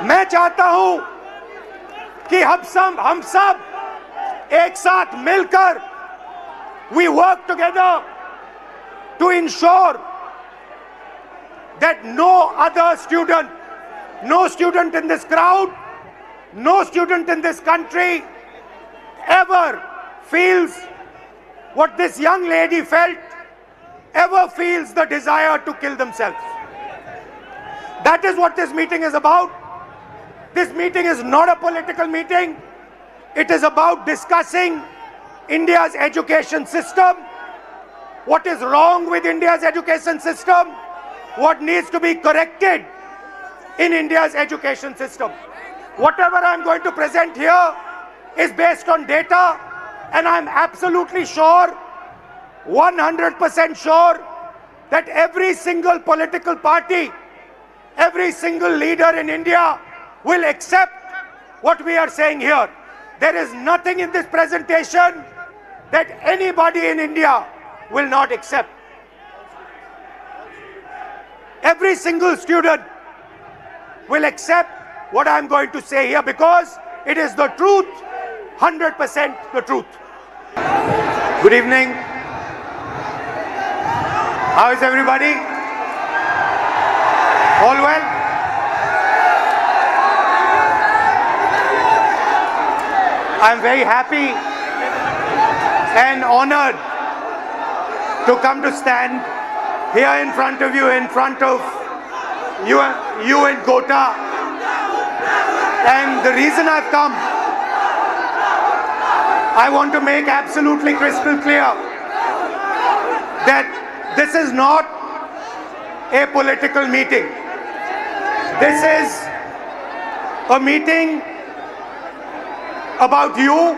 मैं चाहता हूं कि हम सब एक साथ मिलकर we work together to ensure that no student in this crowd, no student in this country ever feels what this young lady felt, ever feels the desire to kill themselves. That is what this meeting is about. This meeting is not a political meeting. It is about discussing India's education system, what is wrong with India's education system, what needs to be corrected in India's education system. Whatever I'm going to present here is based on data, and I'm absolutely sure, 100% sure, that every single political party, every single leader in India will accept what we are saying here. There is nothing in this presentation that anybody in India will not accept. Every single student will accept what I'm going to say here because it is the truth, 100% the truth. Good evening. How is everybody? All well? I'm very happy and honored to come to stand here in front of you, in front of you and Gota. And the reason I've come, I want to make absolutely crystal clear that this is not a political meeting. This is a meeting about you,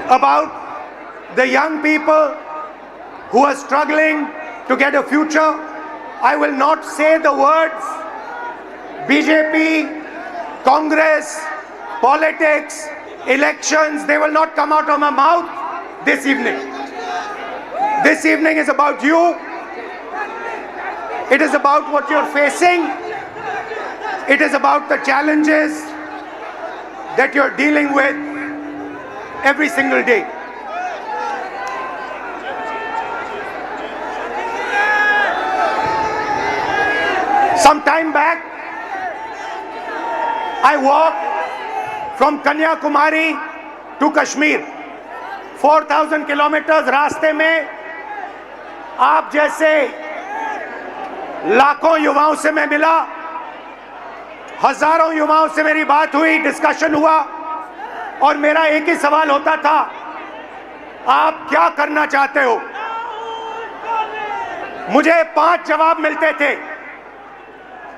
about the young people who are struggling to get a future. I will not say the words BJP, Congress, politics, elections. They will not come out of my mouth this evening. This evening is about you. It is about what you're facing. It is about the challenges that you're dealing with every single day. Some time back, I walked from Kanyakumari to Kashmir. 4,000 kilometers रास्ते में आप जैसे लाखों युवाओं से मैं मिला, हजारों युवाओं से मेरी बात हुई, डिस्कशन हुआ, और मेरा एक ही सवाल होता था, आप क्या करना चाहते हो? मुझे 5 जवाब मिलते थे,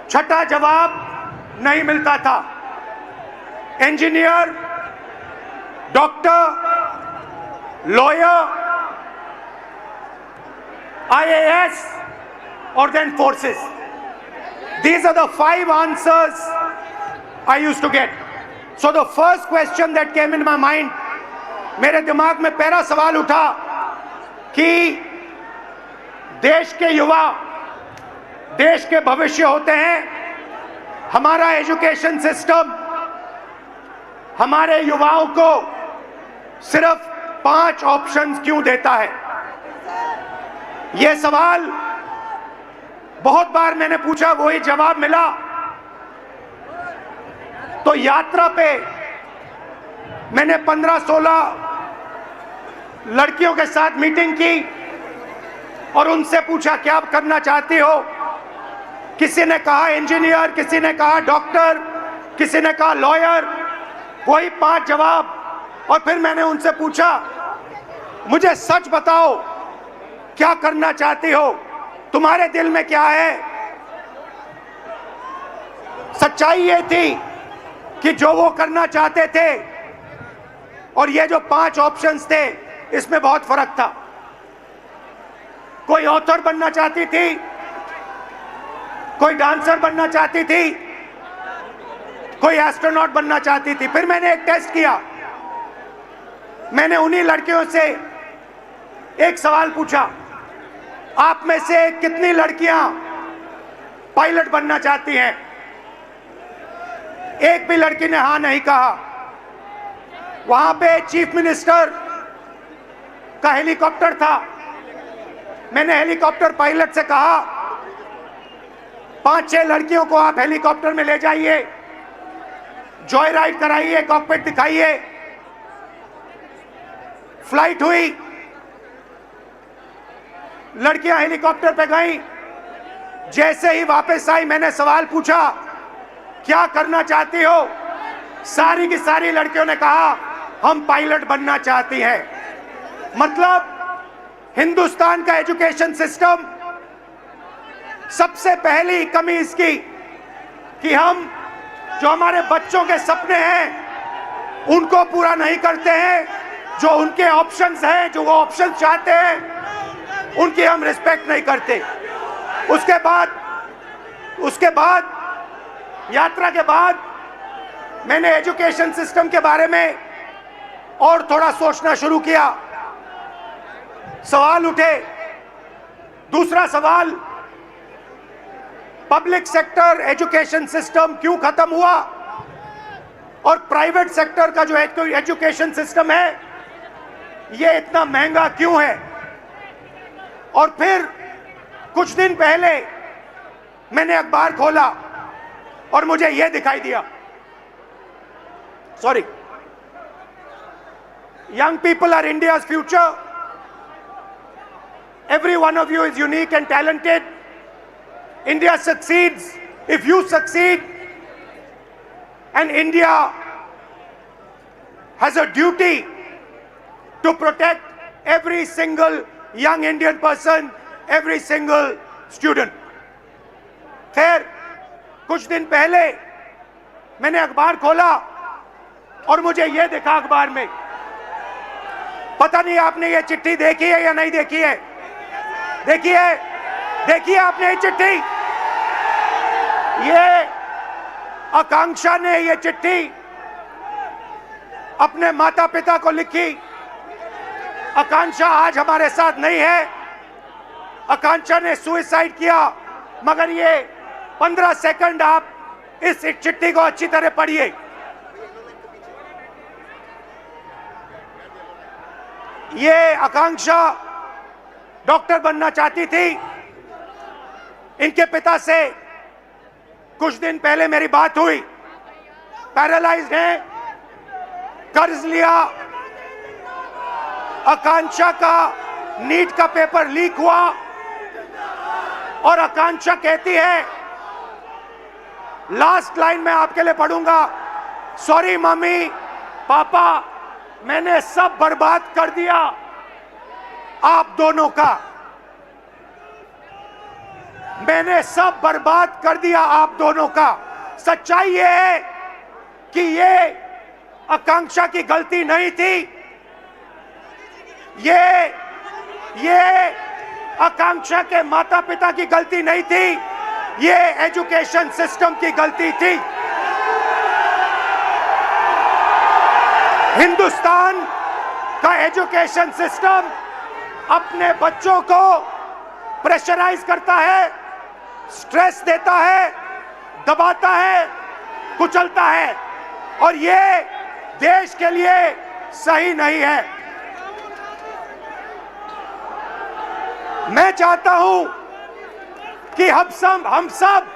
छठा जवाब नहीं मिलता था। Engineer, doctor, lawyer, IAS, or then forces. These are the 5 answers I used to get. So the first question that came in my mind, मेरे दिमाग में पहला सवाल उठा कि देश के युवा देश के भविष्य होते हैं। हमारा एजुकेशन सिस्टम हमारे युवाओं को सिर्फ 5 ऑप्शंस क्यों देता है? यह सवाल बहुत बार मैंने पूछा, वही जवाब मिला। तो यात्रा पे मैंने 15-16 लड़कियों के साथ मीटिंग की और उनसे पूछा क्या आप करना चाहती हो? किसी ने कहा इंजीनियर, किसी ने कहा डॉक्टर, किसी ने कहा लॉयर, वही 5 जवाब। और फिर मैंने उनसे पूछा, मुझे सच बताओ क्या करना चाहती हो, तुम्हारे दिल में क्या है? सच्चाई ये थी कि जो वो करना चाहते थे और ये जो 5 ऑप्शंस थे, इसमें बहुत फर्क था। कोई ऑथर बनना चाहती थी, कोई डांसर बनना चाहती थी, कोई एस्ट्रोनॉट बनना चाहती थी। फिर मैंने एक टेस्ट किया, मैंने उन्हीं लड़कियों से एक सवाल पूछा, आप में से कितनी लड़कियां पायलट बनना चाहती हैं। एक भी लड़की ने हां नहीं कहा। वहां पे चीफ मिनिस्टर का हेलीकॉप्टर था। मैंने हेलीकॉप्टर पायलट से कहा 5-6 लड़कियों को आप हेलीकॉप्टर में ले जाइए, जॉय राइड कराइए, कॉकपिट दिखाइए। फ्लाइट हुई, लड़कियां हेलीकॉप्टर पे गईं। जैसे ही वापस आई मैंने सवाल पूछा, क्या करना चाहती हो? सारी की सारी लड़कियों ने कहा हम पायलट बनना चाहती हैं। मतलब हिंदुस्तान का एजुकेशन सिस्टम, सबसे पहली कमी इसकी कि हम जो हमारे बच्चों के सपने हैं उनको पूरा नहीं करते हैं। जो उनके ऑप्शंस हैं, जो वो ऑप्शन चाहते हैं, उनकी हम रिस्पेक्ट नहीं करते। उसके बाद यात्रा के बाद मैंने एजुकेशन सिस्टम के बारे में और थोड़ा सोचना शुरू किया। सवाल उठे। दूसरा सवाल, पब्लिक सेक्टर एजुकेशन सिस्टम क्यों खत्म हुआ और प्राइवेट सेक्टर का जो एजुकेशन सिस्टम है ये इतना महंगा क्यों है? और फिर कुछ दिन पहले मैंने अखबार खोला और मुझे यह दिखाई दिया। Sorry, young people are India's future. Every one of you is unique and talented. India succeeds if you succeed, and India has a duty to protect every single young Indian person, every single student. खैर, कुछ दिन पहले मैंने अखबार खोला और मुझे यह दिखा अखबार में। पता नहीं आपने ये चिट्ठी देखी है या नहीं देखी है? देखिए आपने ये चिट्ठी? ये आकांक्षा ने ये चिट्ठी अपने माता पिता को लिखी। आकांक्षा आज हमारे साथ नहीं है। आकांक्षा ने सुसाइड किया, मगर ये 15 सेकंड आप इस चिट्ठी को अच्छी तरह पढ़िए। ये आकांक्षा डॉक्टर बनना चाहती थी। इनके पिता से कुछ दिन पहले मेरी बात हुई। पैरालाइज्ड हैं, कर्ज लिया। आकांक्षा का नीट का पेपर लीक हुआ और आकांक्षा कहती है, लास्ट लाइन में आपके लिए पढ़ूंगा, सॉरी मम्मी पापा, मैंने सब बर्बाद कर दिया आप दोनों का। मैंने सब बर्बाद कर दिया आप दोनों का। सच्चाई ये है कि ये आकांक्षा की गलती नहीं थी। ये आकांक्षा के माता पिता की गलती नहीं थी। ये एजुकेशन सिस्टम की गलती थी। हिंदुस्तान का एजुकेशन सिस्टम अपने बच्चों को प्रेशराइज करता है, स्ट्रेस देता है, दबाता है, कुचलता है, और ये देश के लिए सही नहीं है। मैं चाहता हूं कि हम सब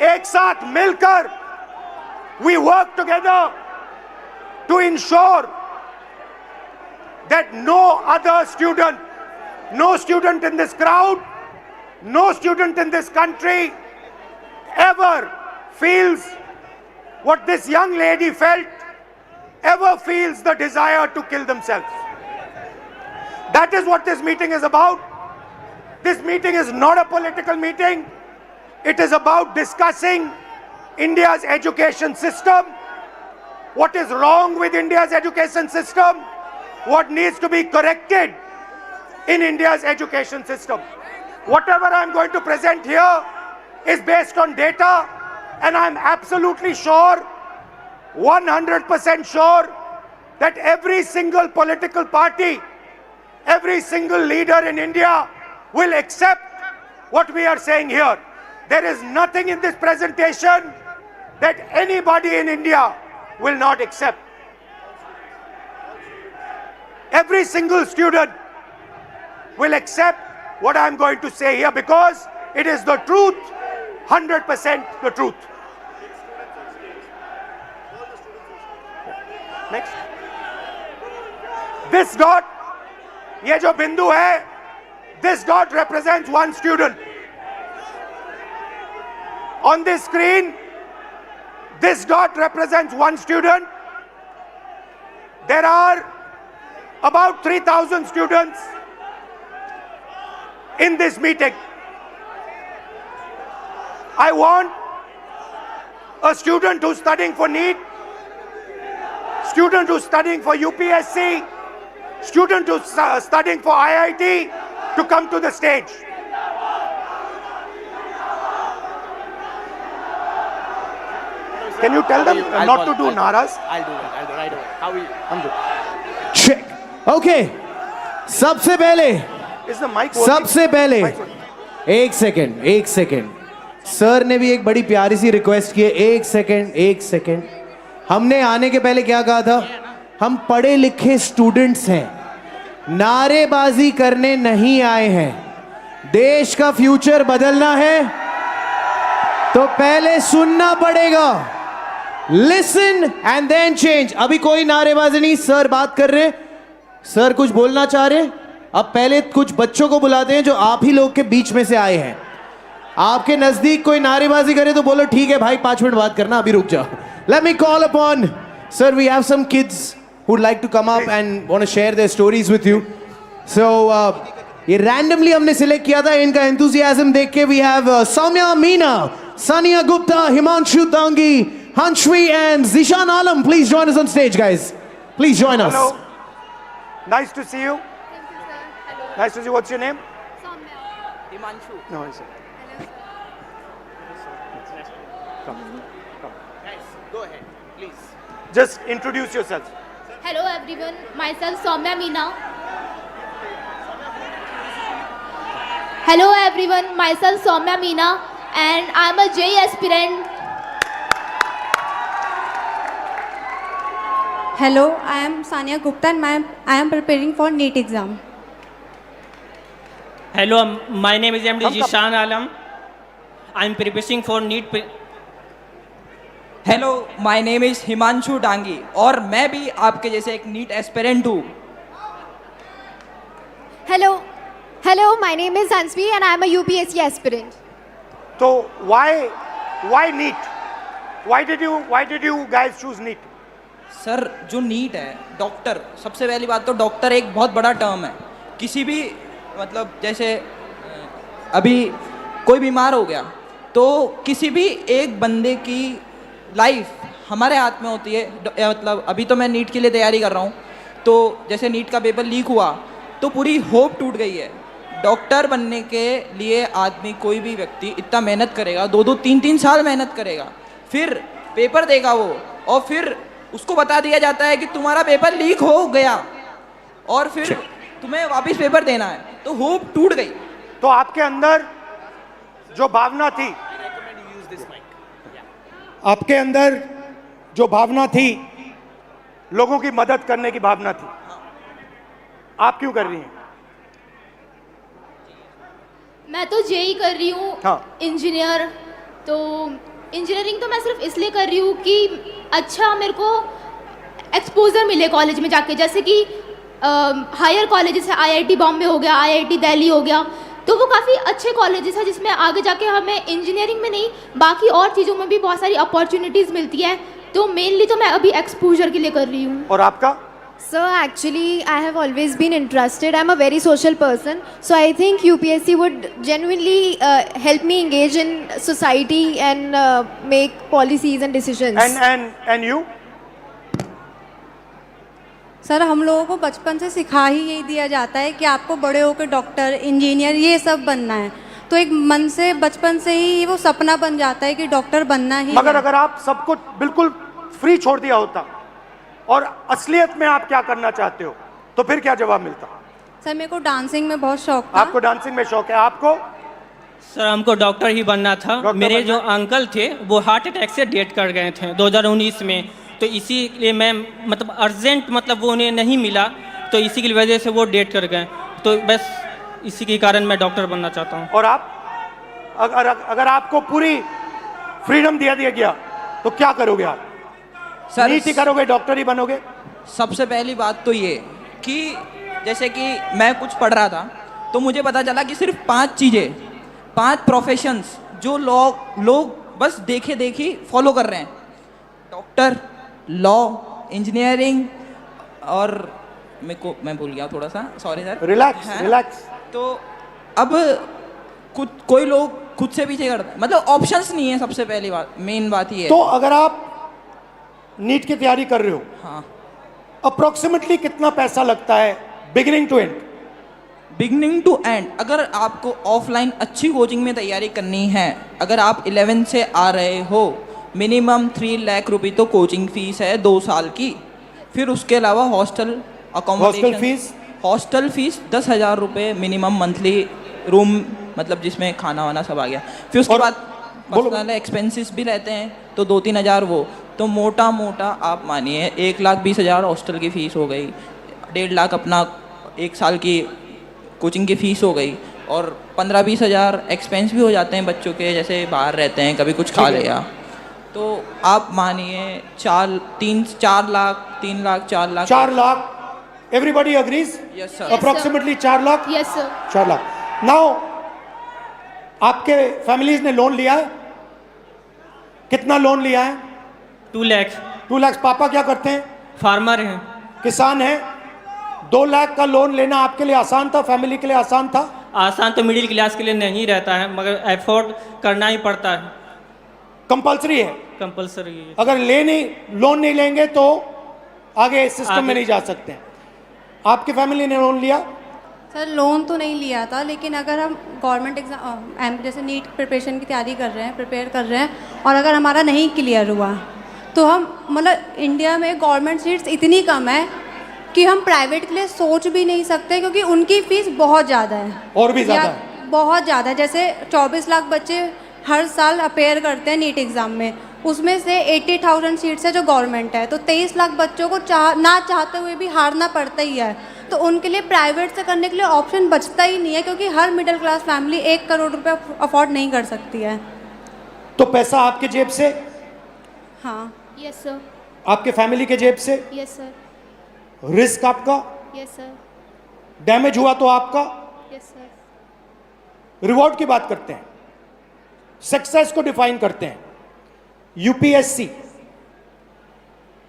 एक साथ मिलकर we work together to ensure that no student in this crowd, no student in this country ever feels what this young lady felt, ever feels the desire to kill themselves. That is what this meeting is about. This meeting is not a political meeting. It is about discussing India's education system, what is wrong with India's education system, what needs to be corrected in India's education system. Whatever I'm going to present here is based on data, and I'm absolutely sure, 100% sure, that every single political party, every single leader in India will accept what we are saying here. there is nothing in this presentation that anybody in India will not accept. Every single student will accept what I am going to say here because it is the truth, 100% the truth. Next. This dot, ये जो बिंदु है, this dot represents one student. On this screen, this dot represents one student. There are about 3,000 students in this meeting. I want a student who's studying for NEET, student who's studying for UPSC, student who's studying for IIT to come to the stage. Can you tell them not to do naras? I'll do it right away. How are you? I'm good. Check. Okay. सबसे पहले Is the mic working? सबसे पहले Mic working. एक second sir ने भी एक बड़ी प्यारी सी रिक्वेस्ट की है। एक सेकंड हमने आने के पहले क्या कहा था? हम पढ़े लिखे स्टूडेंट्स हैं, नारेबाजी करने नहीं आए हैं। देश का फ्यूचर बदलना है तो पहले सुनना पड़ेगा। Listen and then change. अभी कोई नारेबाजी नहीं, सर बात कर रहे हैं, सर कुछ बोलना चाह रहे हैं। अब पहले कुछ बच्चों को बुलाते हैं जो आप ही लोग के बीच में से आए हैं। आपके नजदीक कोई नारेबाजी करे तो बोलो ठीक है भाई 5 मिनट बात करना, अभी रुक जाओ। Let me call upon sir, we have some kids who'd like to come up and want to share their stories with you. So ये randomly हमने select किया था, इनका enthusiasm देख के we have Soumya Meena, Sania Gupta, Himanshu Dangi, Hanshvi and Zishan Alam. Please join us on stage, guys. Please join us. Hello. Nice to see you. Thank you, sir. Hello. Nice to see you. What's your name? Soumya. Himanshu. No, I said. Hello, sir. Come. Guys, go ahead, please. Just introduce yourself. Hello, everyone. Myself, Soumya Meena. Hello, everyone. Myself, Soumya Meena, and I'm a JEE aspirant. Hello, I am Sania Gupta and I am preparing for NEET exam. Hello, my name is MD Zishan Alam. I'm preparing for NEET. Hello, my name is Himanshu Dangi और मैं भी आपके जैसे एक NEET aspirant हूँ। Hello, my name is Hansvi and I am a UPSC aspirant. So why NEET? Why did you guys choose NEET? Sir, जो NEET है, doctor, सबसे पहली बात तो डॉक्टर एक बहुत बड़ा टर्म है। किसी भी मतलब जैसे अभी कोई बीमार हो गया तो किसी भी एक बंदे की लाइफ हमारे हाथ में होती है। मतलब अभी तो मैं नीट के लिए तैयारी कर रहा हूँ, तो जैसे नीट का पेपर लीक हुआ तो पूरी होप टूट गई है। डॉक्टर बनने के लिए आदमी, कोई भी व्यक्ति इतना मेहनत करेगा, 2-2, 3-3 साल मेहनत करेगा, फिर पेपर देगा वो, और फिर उसको बता दिया जाता है कि तुम्हारा पेपर लीक हो गया और फिर तुम्हें वापस पेपर देना है, तो होप टूट गई। तो आपके अंदर जो भावना थी, आपके अंदर जो भावना थी, लोगों की मदद करने की भावना थी, आप क्यों कर रही हैं? मैं तो JEE कर रही हूँ, हाँ। इंजीनियर। तो इंजीनियरिंग तो मैं सिर्फ इसलिए कर रही हूँ कि अच्छा मेरे को एक्सपोजर मिले कॉलेज में जाके, जैसे कि हायर कॉलेजेस है, IIT बॉम्बे हो गया, IIT दिल्ली हो गया, तो वो काफ़ी अच्छे कॉलेजेस हैं जिसमें आगे जाके हमें इंजीनियरिंग में नहीं बाकी और चीज़ों में भी बहुत सारी अपॉर्चुनिटीज़ मिलती है। तो मेनली तो मैं अभी एक्सपोजर के लिए कर रही हूँ। और आपका? Sir, actually, I have always been interested. I'm a very social person, so I think UPSC would genuinely help me engage in society and make policies and decisions. And you? Sir, हम लोगों को बचपन से सिखा ही यही दिया जाता है कि आपको बड़े होकर डॉक्टर, इंजीनियर ये सब बनना है, तो एक मन से बचपन से ही वो सपना बन जाता है कि डॉक्टर बनना ही मगर है। अगर आप सब कुछ बिल्कुल फ्री छोड़ दिया होता और असलियत में आप क्या करना चाहते हो तो फिर क्या जवाब मिलता? सर, मेरे को डांसिंग में बहुत शौक था। आपको डांसिंग में शौक है? आपको? सर हमको डॉक्टर ही बनना था। डॉक्टर मेरे बनना जो अंकल थे वो हार्ट अटैक से डेथ कर गए थे 2019 में, तो इसीलिए मैं मतलब अर्जेंट मतलब वो उन्हें नहीं मिला, तो इसी की वजह से वो डेथ कर गए। तो बस इसी के कारण मैं डॉक्टर बनना चाहता हूँ। और आप अगर आपको पूरी फ्रीडम दिया गया तो क्या करोगे आप? सर नीट ही करोगे, डॉक्टर ही बनोगे? सबसे पहली बात तो ये कि जैसे कि मैं कुछ पढ़ रहा था तो मुझे पता चला कि सिर्फ 5 चीज़ें, 5 प्रोफेशंस जो लोग बस देखे देखी फॉलो कर रहे हैं: डॉक्टर, लॉ, इंजीनियरिंग और मैं भूल गया थोड़ा सा, सॉरी सर। रिलैक्स हाँ। रिलैक्स। तो अब कोई लोग खुद से पीछे करते हैं, मतलब ऑप्शंस नहीं है। सबसे पहली बात, मेन बात ये है। तो अगर आप नीट की तैयारी कर रहे हो, हाँ, अप्रोक्सीमेटली कितना पैसा लगता है beginning to end? Beginning to end अगर आपको ऑफलाइन अच्छी कोचिंग में तैयारी करनी है, अगर आप 11 से आ रहे हो, मिनिमम 3 लाख रुपए तो कोचिंग फीस है 2 साल की। फिर उसके अलावा हॉस्टल अकोमोडेशन, हॉस्टल फीस 10,000 रुपये मिनिमम मंथली, रूम मतलब जिसमें खाना वाना सब आ गया। फिर उसके और- बाद बोलो। पर्सनल एक्सपेंसेस भी रहते हैं तो 2-3 हज़ार वो, तो मोटा मोटा आप मानिए 1,20,000 हॉस्टल की फ़ीस हो गई, 1.5 लाख अपना 1 साल की कोचिंग की फ़ीस हो गई, और 15-20 हज़ार एक्सपेंस भी हो जाते हैं बच्चों के, जैसे बाहर रहते हैं कभी कुछ खा ठीक है। लिया। तो आप मानिए 4 lakh 3 lakh 4 lakh 4 lakh. Everybody agrees? Yes sir. Approximately 4 lakh. Yes sir. 4 lakh. Now आपके फैमिलीज ने लोन लिया है? कितना लोन लिया है? 2 लाख। 2 लाख। पापा क्या करते हैं? फार्मर हैं। किसान हैं। 2 लाख का लोन लेना आपके लिए आसान था, फैमिली के लिए आसान था? आसान तो मिडिल क्लास के लिए नहीं रहता है, मगर एफोर्ड करना ही पड़ता है, कंपलसरी है। कंपलसरी। अगर लोन नहीं लेंगे तो आगे सिस्टम में नहीं जा सकते हैं। आपकी फैमिली ने लोन लिया? सर लोन तो नहीं लिया था, लेकिन अगर हम गवर्नमेंट एग्ज़ाम जैसे नीट प्रिपरेशन की तैयारी कर रहे हैं, प्रिपेयर कर रहे हैं, और अगर हमारा नहीं क्लियर हुआ तो हम मतलब इंडिया में गवर्नमेंट सीट्स इतनी कम है कि हम प्राइवेट के लिए सोच भी नहीं सकते, क्योंकि उनकी फ़ीस बहुत ज़्यादा है। और भी ज़्यादा या है। बहुत ज़्यादा है। जैसे 24 लाख बच्चे हर साल अपेयर करते हैं नीट एग्ज़ाम में, उसमें से 80,000 सीट्स है जो गवर्नमेंट है, तो 23 लाख बच्चों को ना चाहते हुए भी हारना पड़ता ही है। तो उनके लिए प्राइवेट से करने के लिए ऑप्शन बचता ही नहीं है, क्योंकि हर मिडिल क्लास फैमिली 1 करोड़ रुपये अफोर्ड नहीं कर सकती है। तो पैसा आपके जेब से, हाँ। Yes sir. आपके फैमिली के जेब से, यस सर। रिस्क आपका, यस सर। डैमेज हुआ तो आपका। Yes sir. रिवॉर्ड की बात करते हैं, सक्सेस को डिफाइन करते हैं। यूपीएससी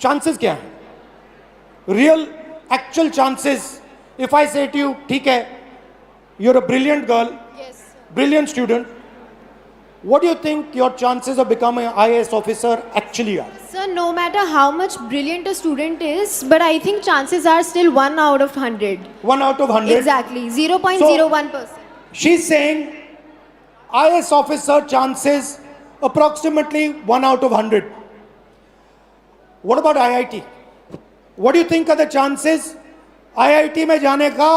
चांसेस क्या है? Real actual chances. If I say to you, ठीक है, you are a brilliant girl, brilliant student, what do you think your chances of becoming an IAS officer actually are? Sir, no matter how much brilliant a student is, but I think chances are still 1 out of 100. 1 out of 100? Exactly, 0.01%. She's saying IAS officer chances approximately 1 out of 100. What about IIT? What do you think are the chances? IIT में जाने का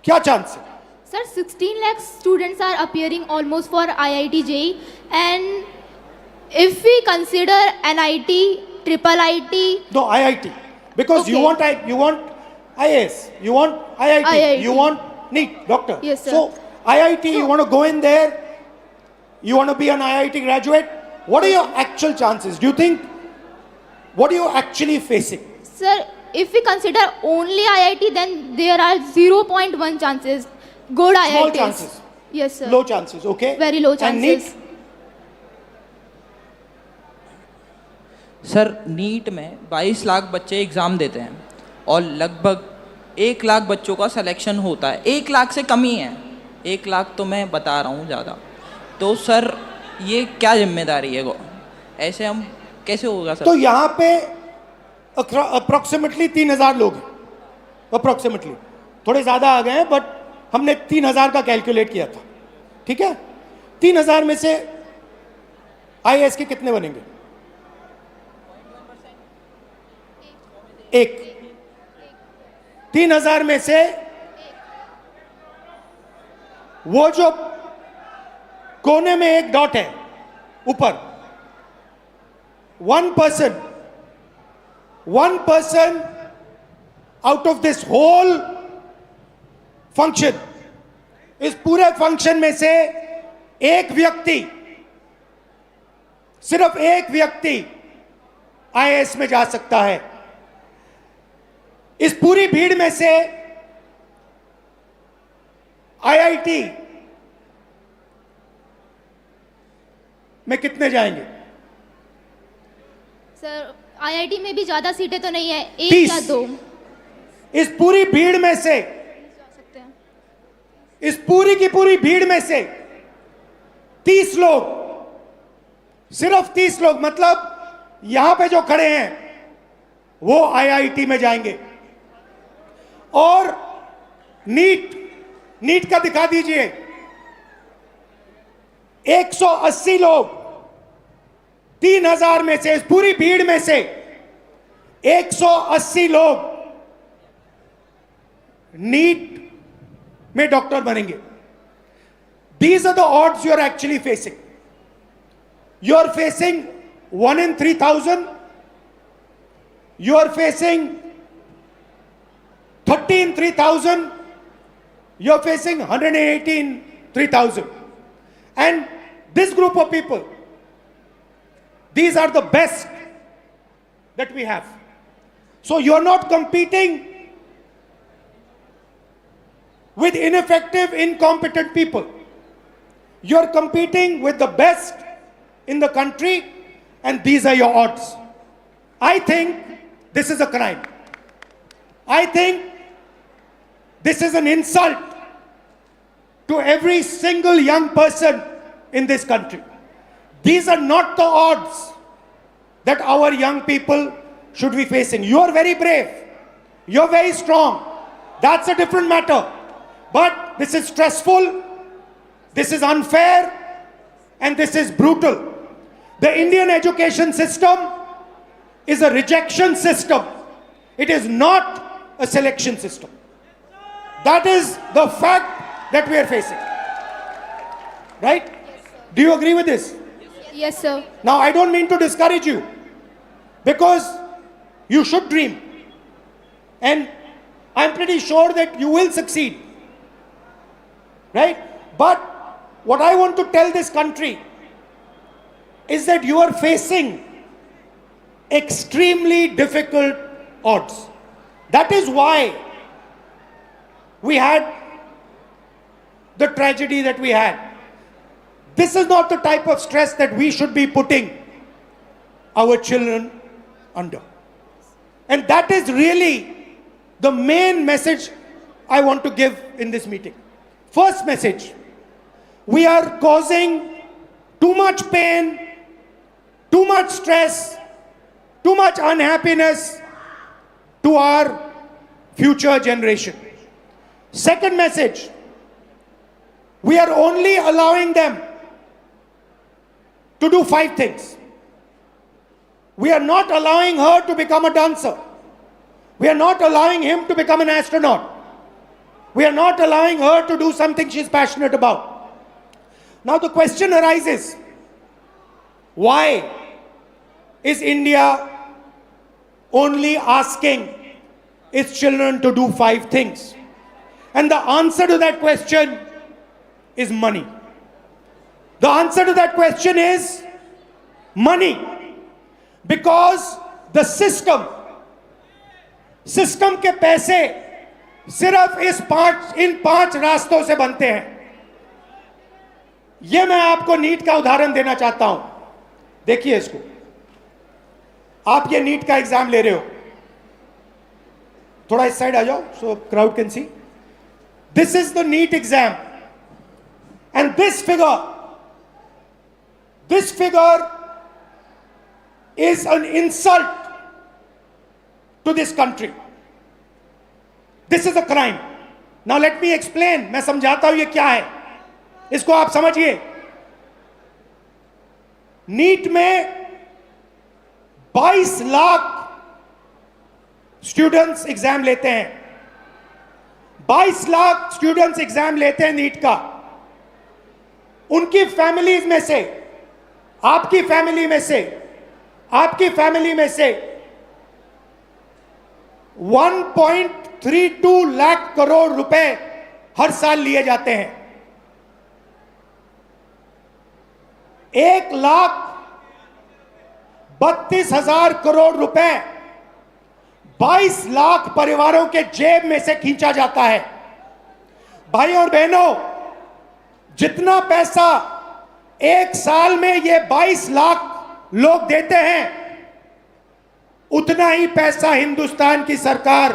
क्या chance है? Sir, 16 lakh students are appearing almost for IIT JEE, and if we consider NIT, triple IT, No, IIT. Because you Okay. want IAS, you want IIT, IIT. you want NEET, doctor. Yes, sir. So IIT, you want to go in there, you want to be an IIT graduate. What are your actual chances? Do you think, what are you actually facing? sir, if we consider only IIT, then there are 0.1 chances. Good Small IITs. chances. Yes, sir. Low chances, okay? Very low And chances. NEET? Sir NEET में 22 लाख बच्चे exam देते हैं और लगभग 1 लाख बच्चों का selection होता है। 1 लाख से कम ही है, 1 लाख तो मैं बता रहा हूँ ज़्यादा। तो सर ये क्या जिम्मेदारी है ऐसे हम कैसे होगा सर? तो यहाँ पे अप्रोक्सीमेटली 3,000 लोग हैं, अप्रोक्सीमेटली, थोड़े ज़्यादा आ गए हैं, बट हमने 3,000 का कैलकुलेट किया था, ठीक है? 3,000 में से IAS के कितने बनेंगे? एक। 3,000 में से वो जो कोने में एक डॉट है ऊपर, one person out of this whole function, इस पूरे फंक्शन में से एक व्यक्ति, सिर्फ एक व्यक्ति आईएएस में जा सकता है। इस पूरी भीड़ में से आईआईटी में कितने जाएंगे? सर आईआईटी में भी ज़्यादा सीटें तो नहीं है, एक 30। या दो इस पूरी भीड़ में से, सकते हैं। इस पूरी की पूरी भीड़ में से 30 लोग, सिर्फ 30 लोग, मतलब यहां पे जो खड़े हैं वो आईआईटी में जाएंगे। और नीट का दिखा दीजिए, 180 लोग 3000 में से, इस पूरी भीड़ में से 180 लोग नीट में डॉक्टर बनेंगे। These are the odds you are actually facing. You are facing 1 in 3000. You are facing 30 in 3000. You are facing 180 in 3000. And this group of people, these are the best that we have. So you are not competing with ineffective, incompetent people. You are competing with the best in the country, and these are your odds. I think this is a crime. I think this is an insult to every single young person in this country. These are not the odds that our young people should be facing. You are very brave. You are very strong. That's a different matter. But this is stressful, this is unfair, and this is brutal. The Indian education system is a rejection system. It is not a selection system. That is the fact that we are facing. Right? Do you agree with this? Yes, sir. Now, I don't mean to discourage you, because you should dream. And I'm pretty sure that you will succeed. Right? But what I want to tell this country is that you are facing extremely difficult odds. That is why we had the tragedy that we had. This is not the type of stress that we should be putting our children under. And that is really the main message I want to give in this meeting. First message, we are causing too much pain, too much stress, too much unhappiness to our future generation. Second message, we are only allowing them to do 5 things. We are not allowing her to become a dancer. We are not allowing him to become an astronaut. We are not allowing her to do something she's passionate about. Now the question arises, why is India only asking its children to do 5 things? And the answer to that question is money. The answer to that question is money. Because the system के पैसे सिर्फ इन 5 रास्तों से बनते हैं. ये मैं आपको नीट का उदाहरण देना चाहता हूं. देखिए इसको. आप ये नीट का एग्जाम ले रहे हो. थोड़ा इस साइड आ जाओ so crowd can see. This is the NEET exam. And this figure is an insult to this country. This is a crime. Now let me explain. मैं समझाता हूं ये क्या है. इसको आप समझिए. नीट में 22 लाख स्टूडेंट्स एग्जाम लेते हैं. 22 लाख स्टूडेंट्स एग्जाम लेते हैं नीट का. उनकी फैमिलीज में से, आपकी फैमिली में से, आपकी फैमिली में से 1.32 लाख करोड़ रुपए हर साल लिए जाते हैं। 1,32,000 करोड़ रुपए 22 लाख परिवारों के जेब में से खींचा जाता है। भाई और बहनों, जितना पैसा एक साल में ये 22 लाख लोग देते हैं, उतना ही पैसा हिंदुस्तान की सरकार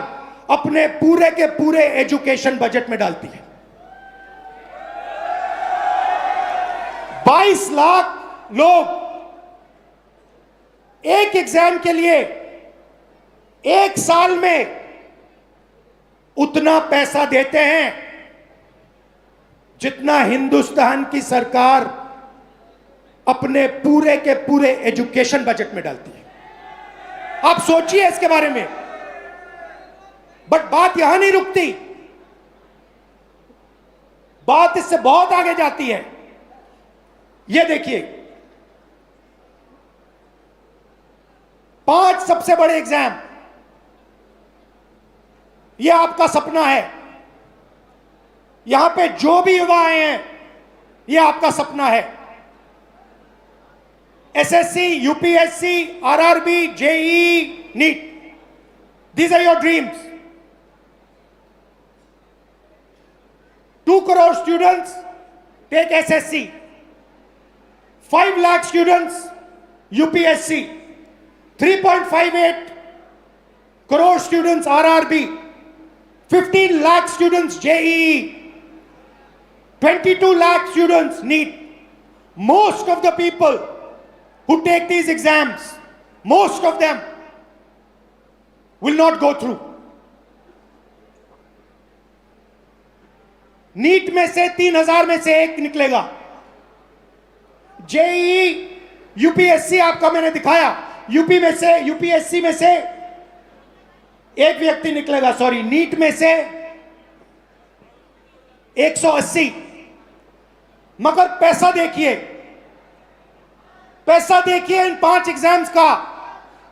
अपने पूरे के पूरे एजुकेशन बजट में डालती है। 22 लाख लोग एक एग्जाम के लिए एक साल में उतना पैसा देते हैं जितना हिंदुस्तान की सरकार अपने पूरे के पूरे एजुकेशन बजट में डालती है। आप सोचिए इसके बारे में। बट बात यहां नहीं रुकती, बात इससे बहुत आगे जाती है। यह देखिए, 5 सबसे बड़े एग्जाम, यह आपका सपना है। यहां पे जो भी युवा आए हैं, यह आपका सपना है। SSC, UPSC, RRB, JEE, NEET, these are your dreams. 2 crore students take SSC, 5 lakh students UPSC, 3.58 crore students RRB, 15 lakh students JEE, 22 lakh students NEET. Most of the people who take these exams, most of them will not go through. NEET में से 3,000 में से एक निकलेगा। JEE, UPSC आपका मैंने दिखाया, UPSC में से एक व्यक्ति निकलेगा। सॉरी, नीट में से 180। मगर पैसा देखिए, पैसा देखिए इन 5 एग्जाम्स का,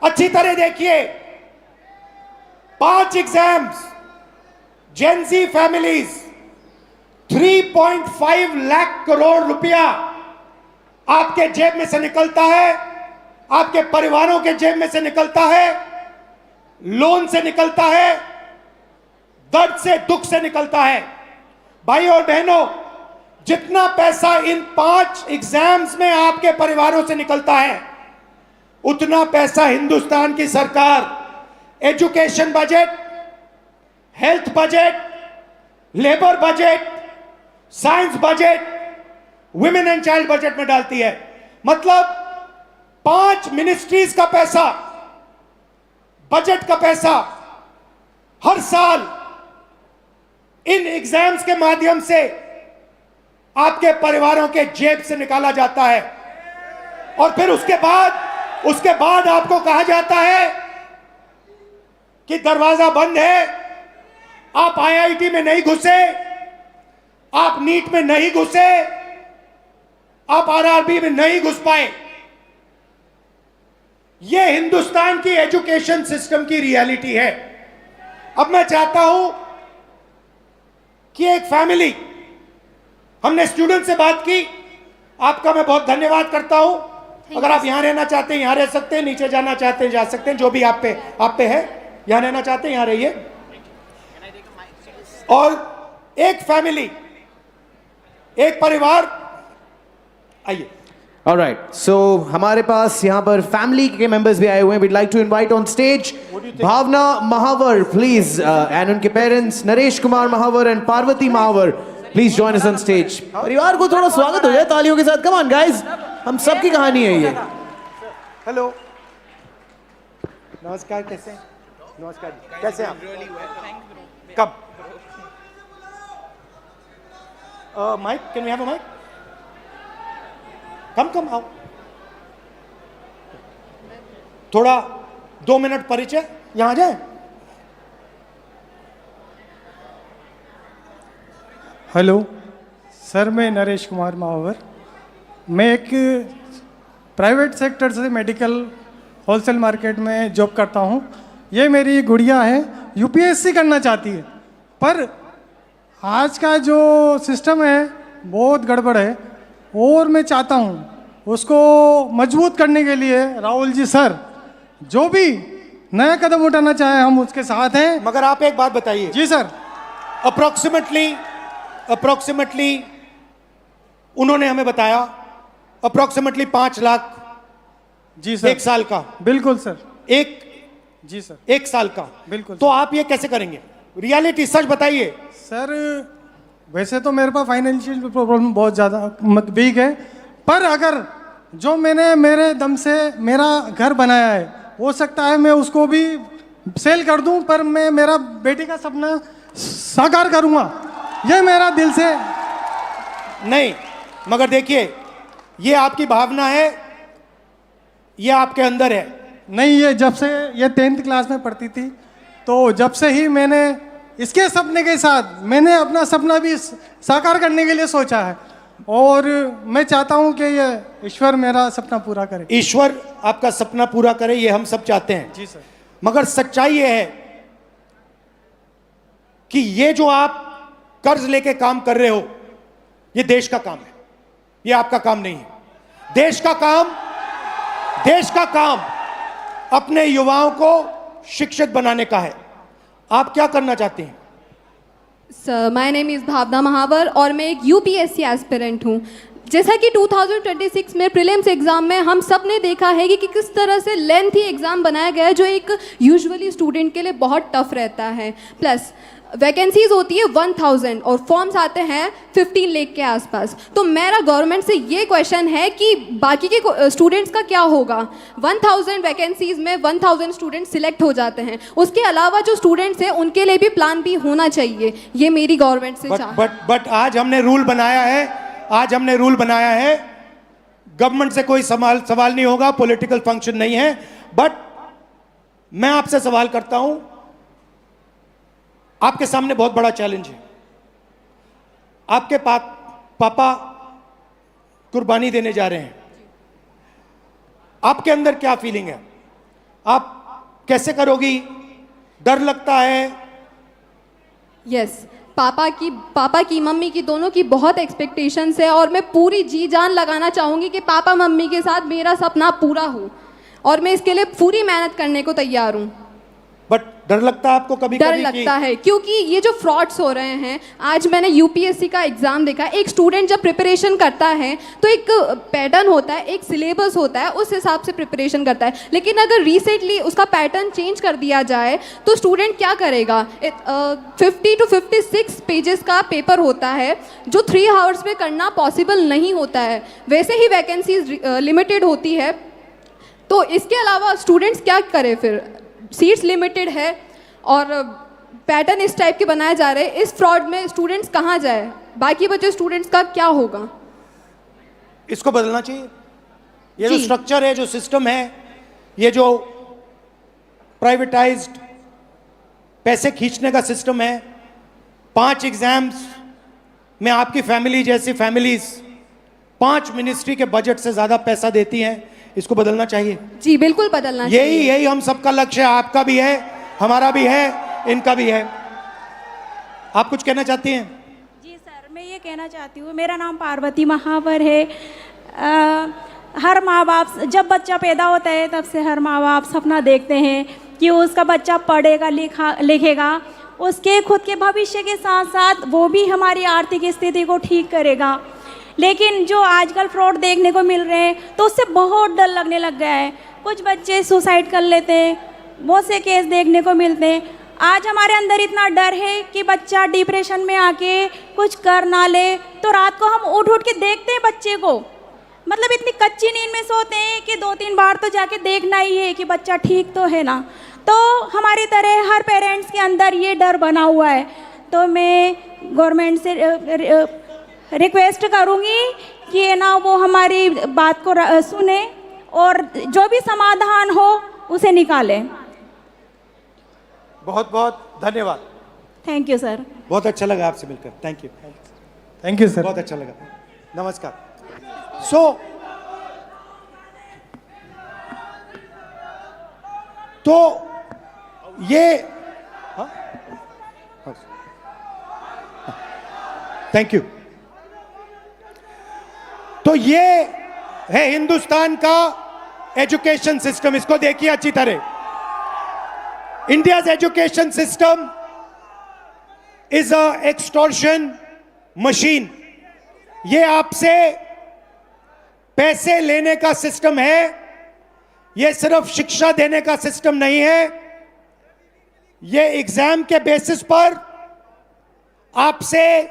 अच्छी तरह देखिए। 5 exams, Gen Z families, 3.5 lakh crore रुपया आपके जेब में से निकलता है, आपके परिवारों के जेब में से निकलता है, लोन से निकलता है, दर्द से, दुख से निकलता है। भाई और बहनों, जितना पैसा इन 5 एग्जाम्स में आपके परिवारों से निकलता है, उतना पैसा हिंदुस्तान की सरकार education budget, health budget, labour budget, science budget, women and child budget में डालती है। मतलब 5 मिनिस्ट्रीज का पैसा, बजट का पैसा हर साल इन एग्जाम्स के माध्यम से आपके परिवारों के जेब से निकाला जाता है। और फिर उसके बाद आपको कहा जाता है कि दरवाजा बंद है, आप आईआईटी में नहीं घुसे, आप नीट में नहीं घुसे, आप आरआरबी में नहीं घुस पाए। यह हिंदुस्तान की एजुकेशन सिस्टम की रियलिटी है। अब मैं चाहता हूं कि एक फैमिली, हमने स्टूडेंट से बात की, आपका मैं बहुत धन्यवाद करता हूं। अगर आप यहां रहना चाहते हैं यहां रह सकते हैं, नीचे जाना चाहते हैं जा सकते हैं, जो भी आप पे है। यहां रहना चाहते हैं यहां रहिए। और एक फैमिली, एक परिवार, आइए। Alright, so हमारे पास यहाँ पर फैमिली के मेंबर्स भी आए हुए हैं। We'd like to invite on stage Bhavna Mahawar, please, and उनके parents Naresh Kumar Mahawar and Parvati Mahawar, please join us on stage. परिवार को थोड़ा स्वागत हो जाए तालियों के साथ। Come on guys, हम सबकी कहानी है ये। हेलो, नमस्कार, कैसे हैं? नमस्कार जी, कैसे हैं आप? कब? Mic, can we have a mic? Come आओ। थोड़ा 2 मिनट परिचय, यहां आ जाए। हेलो, सर मैं नरेश कुमार महावर, मैं एक प्राइवेट सेक्टर से मेडिकल होलसेल मार्केट में जॉब करता हूँ। ये मेरी गुड़िया है, यूपीएससी करना चाहती है, पर आज का जो सिस्टम है बहुत गड़बड़ है और मैं चाहता हूँ उसको मजबूत करने के लिए राहुल जी सर जो भी नया कदम उठाना चाहे हम उसके साथ हैं। मगर आप एक बात बताइए। जी सर। अप्रोक्सीमेटली उन्होंने हमें बताया अप्रोक्सीमेटली 5 लाख जी सर। 1 साल का। बिल्कुल सर। जी सर। 1 साल का। बिल्कुल। तो आप ये कैसे करेंगे? रियलिटी सच बताइए सर। वैसे तो मेरे पास फाइनेंशियल प्रॉब्लम बहुत ज़्यादा वीक है, पर अगर जो मैंने मेरे दम से मेरा घर बनाया है हो सकता है मैं उसको भी सेल कर दूं, पर मैं मेरा बेटी का सपना साकार करूंगा, ये मेरा दिल से। नहीं, मगर देखिए ये आपकी भावना है, ये आपके अंदर है। नहीं, ये जब से ये 10th क्लास में पढ़ती थी तो जब से ही मैंने इसके सपने के साथ मैंने अपना सपना भी साकार करने के लिए सोचा है और मैं चाहता हूं कि ये ईश्वर मेरा सपना पूरा करे। ईश्वर आपका सपना पूरा करे, ये हम सब चाहते हैं। जी सर। मगर सच्चाई ये है कि ये जो आप कर्ज लेके काम कर रहे हो ये देश का काम है, ये आपका काम नहीं है। देश का काम अपने युवाओं को शिक्षित बनाने का है। आप क्या करना चाहते हैं? सर माय नेम इज़ भावना महावर और मैं एक यूपीएससी एस्पिरेंट हूँ। जैसा कि 2026 में प्रीलिम्स एग्ज़ाम में हम सब ने देखा है कि किस तरह से लेंथी एग्ज़ाम बनाया गया है जो एक यूजुअली स्टूडेंट के लिए बहुत टफ रहता है। प्लस वैकेंसीज होती है 1000 और फॉर्म्स आते हैं 15 लाख के आसपास। तो मेरा गवर्नमेंट से ये क्वेश्चन है कि बाकी के स्टूडेंट्स का क्या होगा? 1000 वैकेंसीज में 1000 स्टूडेंट्स सिलेक्ट हो जाते हैं, उसके अलावा जो स्टूडेंट्स हैं उनके लिए भी प्लान बी होना चाहिए, ये मेरी गवर्नमेंट से बट आज हमने रूल बनाया है, गवर्नमेंट से कोई सवाल नहीं होगा, पॉलिटिकल फंक्शन नहीं है। बट मैं आपसे सवाल करता हूं, आपके सामने बहुत बड़ा चैलेंज है। आपके पापा कुर्बानी देने जा रहे हैं, आपके अंदर क्या फीलिंग है? आप कैसे करोगी? डर लगता है? यस, पापा की मम्मी की दोनों की बहुत एक्सपेक्टेशंस है और मैं पूरी जी जान लगाना चाहूँगी कि पापा मम्मी के साथ मेरा सपना पूरा हो और मैं इसके लिए पूरी मेहनत करने को तैयार हूँ। बट डर लगता है आपको? कभी डर लगता है क्योंकि ये जो फ्रॉड्स हो रहे हैं, आज मैंने यूपीएससी का एग्ज़ाम देखा। एक स्टूडेंट जब प्रिपरेशन करता है तो एक पैटर्न होता है, एक सिलेबस होता है, उस हिसाब से प्रिपरेशन करता है। लेकिन अगर रिसेंटली उसका पैटर्न चेंज कर दिया जाए तो स्टूडेंट क्या करेगा? 50 to 56 पेजेस का पेपर होता है जो 3 आवर्स में करना पॉसिबल नहीं होता है। वैसे ही वैकेंसीज लिमिटेड होती है, तो इसके अलावा स्टूडेंट्स क्या करें? फिर सीट्स लिमिटेड है और पैटर्न इस टाइप के बनाए जा रहे हैं। इस फ्रॉड में स्टूडेंट्स कहाँ जाए? बाकी बचे स्टूडेंट्स का क्या होगा? इसको बदलना चाहिए। ये जो स्ट्रक्चर है, जो सिस्टम है, ये जो प्राइवेटाइज्ड पैसे खींचने का सिस्टम है, 5 एग्जाम्स में आपकी फैमिली जैसी फैमिलीज 5 मिनिस्ट्री के बजट से ज्यादा पैसा देती हैं। इसको बदलना चाहिए। जी बिल्कुल बदलना चाहिए। यही हम सबका लक्ष्य है। आपका भी है, हमारा भी है, इनका भी है। आप कुछ कहना चाहती हैं? जी सर, मैं ये कहना चाहती हूँ, मेरा नाम पार्वती महावर है। हर माँ बाप जब बच्चा पैदा होता है तब से हर माँ बाप सपना देखते हैं कि उसका बच्चा पढ़ेगा लिखेगा, उसके खुद के भविष्य के साथ साथ वो भी हमारी आर्थिक स्थिति को ठीक करेगा। लेकिन जो आजकल फ्रॉड देखने को मिल रहे हैं तो उससे बहुत डर लगने लग गया है। कुछ बच्चे सुसाइड कर लेते हैं, बहुत से केस देखने को मिलते हैं। आज हमारे अंदर इतना डर है कि बच्चा डिप्रेशन में आके कुछ कर ना ले तो रात को हम उठ के देखते हैं बच्चे को, मतलब इतनी कच्ची नींद में सोते हैं कि 2-3 बार तो जाके देखना ही है कि बच्चा ठीक तो है ना। तो हमारी तरह हर पेरेंट्स के अंदर ये डर बना हुआ है। तो मैं गवर्नमेंट से रिक्वेस्ट करूँगी कि ना वो हमारी बात को सुने और जो भी समाधान हो उसे निकालें। बहुत बहुत धन्यवाद। Thank you sir. बहुत अच्छा लगा आपसे मिलकर। Thank you. Thank you sir. बहुत अच्छा लगा। नमस्कार। सो तो ये थैंक यू। तो ये है हिंदुस्तान का एजुकेशन सिस्टम। इसको देखिए अच्छी तरह। India's education system is a extortion machine. ये आपसे पैसे लेने का सिस्टम है, ये सिर्फ शिक्षा देने का सिस्टम नहीं है। ये एग्जाम के बेसिस पर आपसे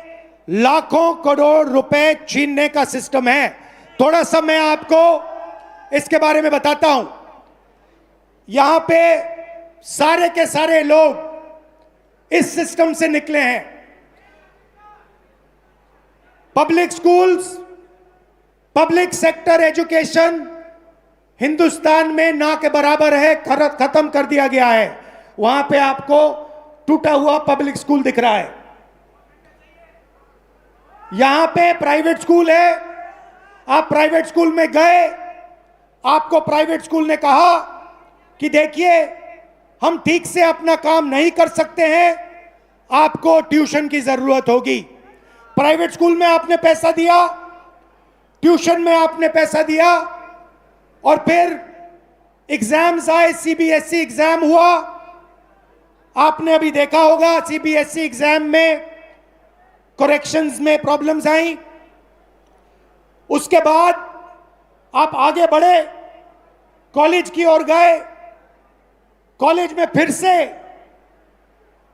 लाखों करोड़ रुपए छीनने का सिस्टम है। थोड़ा सा मैं आपको इसके बारे में बताता हूं। यहां पे सारे के सारे लोग इस सिस्टम से निकले हैं। Public schools, public sector education Hindustan में ना के बराबर है, खत्म कर दिया गया है। वहां पे आपको टूटा हुआ पब्लिक स्कूल दिख रहा है। यहां पे प्राइवेट स्कूल है। आप प्राइवेट स्कूल में गए, आपको प्राइवेट स्कूल ने कहा कि देखिए हम ठीक से अपना काम नहीं कर सकते हैं, आपको ट्यूशन की जरूरत होगी। प्राइवेट स्कूल में आपने पैसा दिया, ट्यूशन में आपने पैसा दिया, और फिर एग्जाम्स आए, सीबीएसई एग्जाम हुआ। आपने अभी देखा होगा सीबीएसई एग्जाम में करेक्शंस में प्रॉब्लम्स आई। उसके बाद आप आगे बढ़े, कॉलेज की ओर गए, कॉलेज में फिर से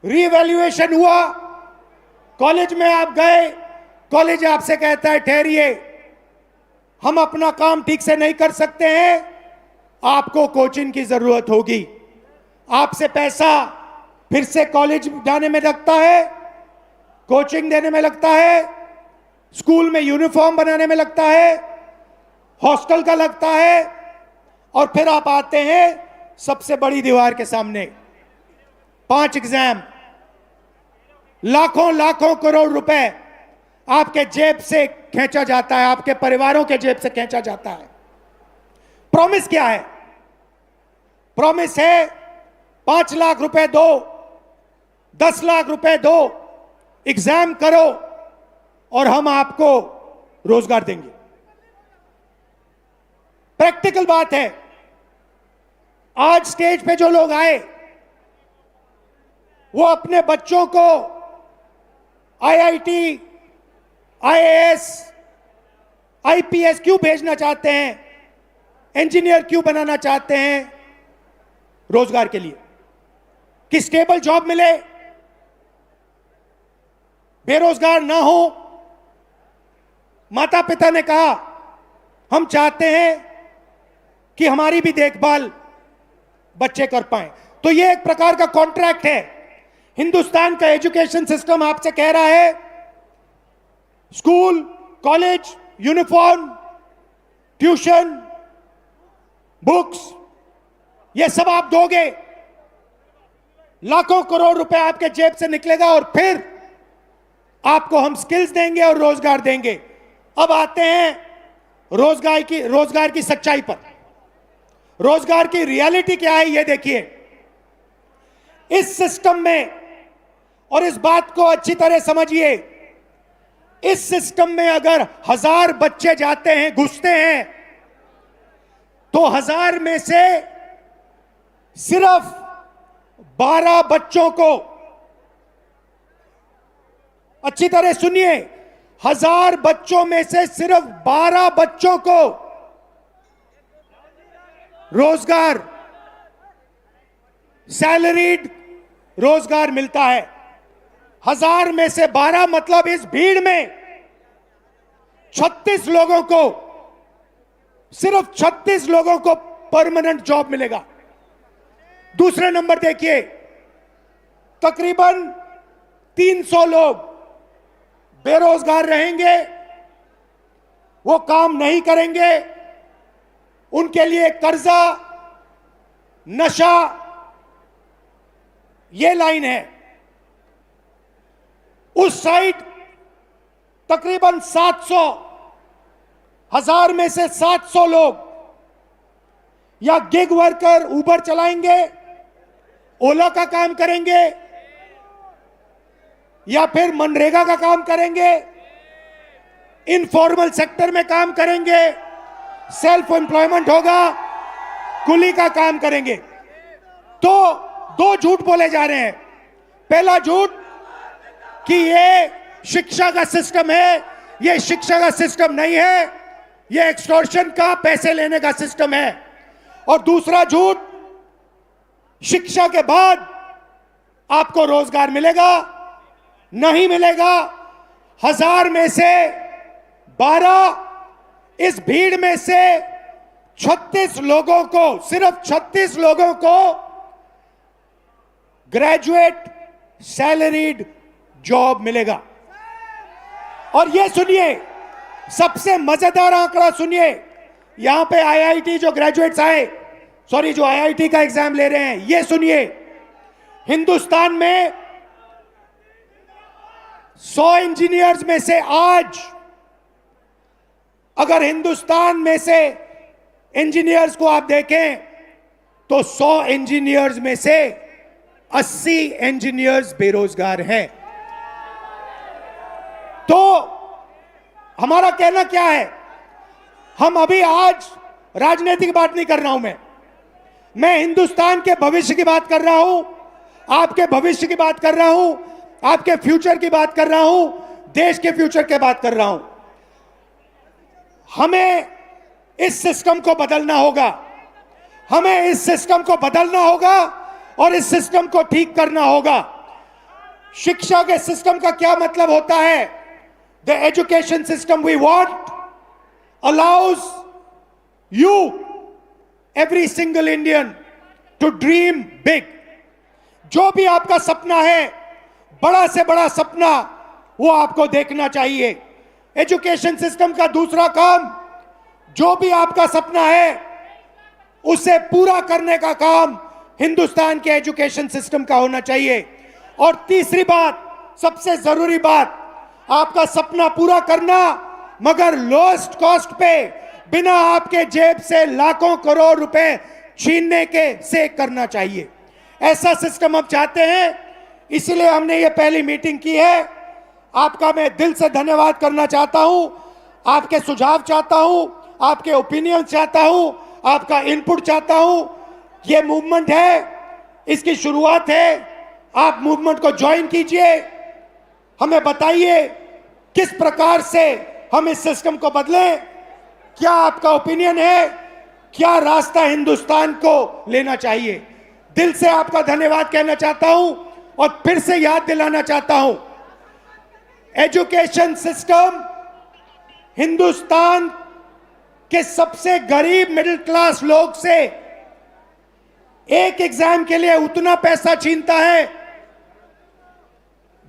रीवैल्यूएशन हुआ। कॉलेज में आप गए, कॉलेज आपसे कहता है ठहरिए, हम अपना काम ठीक से नहीं कर सकते हैं, आपको कोचिंग की जरूरत होगी। आपसे पैसा फिर से कॉलेज जाने में लगता है, कोचिंग देने में लगता है, स्कूल में यूनिफॉर्म बनाने में लगता है, हॉस्टल का लगता है, और फिर आप आते हैं सबसे बड़ी दीवार के सामने। 5 एग्जाम, लाखों लाखों करोड़ रुपए आपके जेब से खींचा जाता है, आपके परिवारों के जेब से खींचा जाता है। प्रॉमिस क्या है? प्रॉमिस है 5 लाख रुपए दो, 10 लाख रुपए दो, एग्जाम करो और हम आपको रोजगार देंगे। प्रैक्टिकल बात है। आज स्टेज पे जो लोग आए वो अपने बच्चों को आईआईटी, आईएएस, आईपीएस क्यों भेजना चाहते हैं, इंजीनियर क्यों बनाना चाहते हैं? रोजगार के लिए, कि स्टेबल जॉब मिले, बेरोजगार ना हो। माता पिता ने कहा हम चाहते हैं कि हमारी भी देखभाल बच्चे कर पाएं। तो ये एक प्रकार का कॉन्ट्रैक्ट है। हिंदुस्तान का एजुकेशन सिस्टम आपसे कह रहा है school, college, uniform, tuition, books, ये सब आप दोगे, लाखों करोड़ रुपए आपके जेब से निकलेगा, और फिर आपको हम स्किल्स देंगे और रोजगार देंगे। अब आते हैं रोजगार की सच्चाई पर। रोजगार की रियलिटी क्या है ये देखिए। इस सिस्टम में, और इस बात को अच्छी तरह समझिए, इस सिस्टम में अगर 1000 बच्चे जाते हैं, घुसते हैं, तो 1000 में से सिर्फ 12 बच्चों को, अच्छी तरह सुनिए, 1000 बच्चों में से सिर्फ 12 बच्चों को रोजगार, सैलरीड रोजगार मिलता है। 1000 में से 12 मतलब इस भीड़ में 36 लोगों को, सिर्फ 36 लोगों को परमानेंट जॉब मिलेगा। दूसरे नंबर देखिए, तकरीबन 300 लोग बेरोजगार रहेंगे, वो काम नहीं करेंगे, उनके लिए कर्जा, नशा, ये लाइन है। उस साइड तकरीबन 1000 में से 700 लोग या गिग वर्कर उबर चलाएंगे, ओला का काम करेंगे, या फिर मनरेगा का काम करेंगे, इनफॉर्मल सेक्टर में काम करेंगे, सेल्फ एम्प्लॉयमेंट होगा, कुली का काम करेंगे। तो दो झूठ बोले जा रहे हैं। पहला झूठ कि ये शिक्षा का सिस्टम है, ये शिक्षा का सिस्टम नहीं है, ये एक्सटॉर्शन का पैसे लेने का सिस्टम है। और दूसरा झूठ, शिक्षा के बाद आपको रोजगार मिलेगा, नहीं मिलेगा। 1000 में से 12, इस भीड़ में से 36 लोगों को, सिर्फ 36 लोगों को ग्रेजुएट सैलरीड जॉब मिलेगा। और ये सुनिए, सबसे मजेदार आंकड़ा सुनिए, यहां पे आईआईटी जो ग्रेजुएट्स आए, सॉरी जो आईआईटी का एग्जाम ले रहे हैं, ये सुनिए, हिंदुस्तान में 100 इंजीनियर्स में से आज, अगर हिंदुस्तान में से इंजीनियर्स को आप देखें तो 100 इंजीनियर्स में से 80 इंजीनियर्स बेरोजगार हैं। तो हमारा कहना क्या है, हम अभी आज राजनीतिक बात नहीं कर रहा हूं, मैं हिंदुस्तान के भविष्य की बात कर रहा हूं, आपके भविष्य की बात कर रहा हूं, आपके फ्यूचर की बात कर रहा हूं, देश के फ्यूचर की बात कर रहा हूं। हमें इस सिस्टम को बदलना होगा, हमें इस सिस्टम को बदलना होगा और इस सिस्टम को ठीक करना होगा। शिक्षा के सिस्टम का क्या मतलब होता है? The education system we want allows you, every single Indian, to dream big. जो भी आपका सपना है, बड़ा से बड़ा सपना, वो आपको देखना चाहिए। एजुकेशन सिस्टम का दूसरा काम, जो भी आपका सपना है उसे पूरा करने का काम हिंदुस्तान के एजुकेशन सिस्टम का होना चाहिए। और तीसरी बात, सबसे जरूरी बात, आपका सपना पूरा करना मगर लोएस्ट कॉस्ट पे, बिना आपके जेब से लाखों करोड़ रुपए छीनने के से करना चाहिए। ऐसा सिस्टम हम चाहते हैं, इसलिए हमने ये पहली मीटिंग की है। आपका मैं दिल से धन्यवाद करना चाहता हूं, आपके सुझाव चाहता हूं, आपके ओपिनियन चाहता हूं, आपका इनपुट चाहता हूं। ये मूवमेंट है, इसकी शुरुआत है, आप मूवमेंट को ज्वाइन कीजिए। हमें बताइए किस प्रकार से हम इस सिस्टम को बदलें, क्या आपका ओपिनियन है, क्या रास्ता हिंदुस्तान को लेना चाहिए। दिल से आपका धन्यवाद कहना चाहता हूं और फिर से याद दिलाना चाहता हूं, एजुकेशन सिस्टम हिंदुस्तान के सबसे गरीब मिडिल क्लास लोग से एक एग्जाम के लिए उतना पैसा छीनता है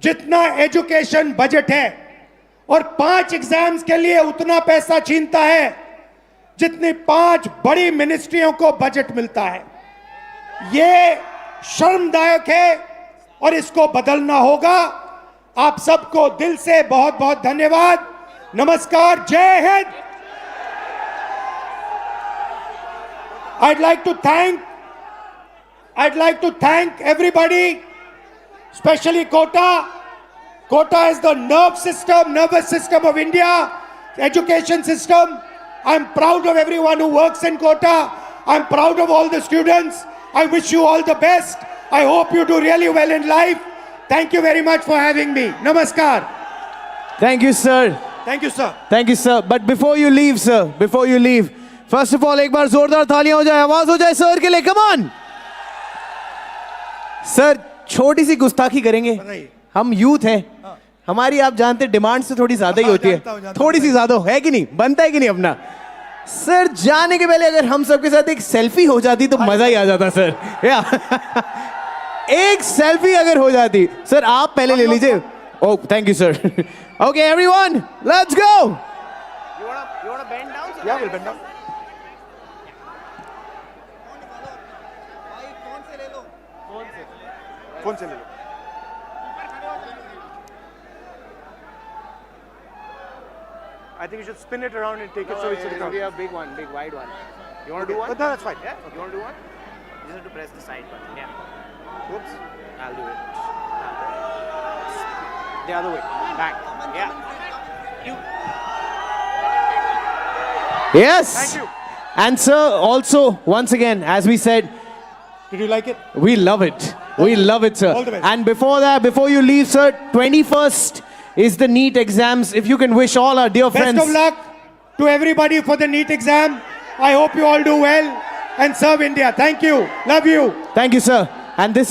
जितना एजुकेशन बजट है, और 5 एग्जाम्स के लिए उतना पैसा छीनता है जितनी 5 बड़ी मिनिस्ट्रियों को बजट मिलता है। ये शर्मदायक है और इसको बदलना होगा। आप सबको दिल से बहुत बहुत धन्यवाद। नमस्कार, जय Hind. I'd like to thank everybody, especially Kota. Kota is the nervous system of India, education system. I'm proud of everyone who works in Kota. I'm proud of all the students. I wish you all the best. I hope you do really well in life. Thank you very much for having me. Namaskar. Thank you, sir. Thank you, sir. Thank you, sir. But before you leave, sir, before you leave, first of all, एक बार जोरदार तालियां हो जाए, आवाज हो जाए sir के लिए, come on. सर, छोटी सी गुस्ताखी करेंगे, हम यूथ हैं, हमारी आप जानते डिमांड से थोड़ी ज्यादा ही होती है, थोड़ी सी ज्यादा है कि नहीं, बनता है कि नहीं अपना। सर, जाने के पहले अगर हम सबके साथ एक सेल्फी हो जाती तो मजा ही आ जाता सर। एक सेल्फी अगर हो जाती, सर आप पहले ले लीजिए। Oh, thank you sir. Okay everyone, let's go. You wanna bend down? So Yeah, we'll bend down. Phone से ले लो। I think you should spin it around and take it so it's It'll be a big one, big wide one. You want to do one? But no, that's fine. Yeah? You want to do one? You just have to press the side button. Yeah. Whoops. I'll do it. The other way. Back. Yeah. Yes. Thank you. And sir, also, once again, as we said, Did you like it? we love it. We love it, sir. All the best. And before that, before you leave, sir, 21st is the NEET exams. If you can wish all our dear friends. Best of luck to everybody for the NEET exam. I hope you all do well and serve India. Thank you. Love you. Thank you, sir. And this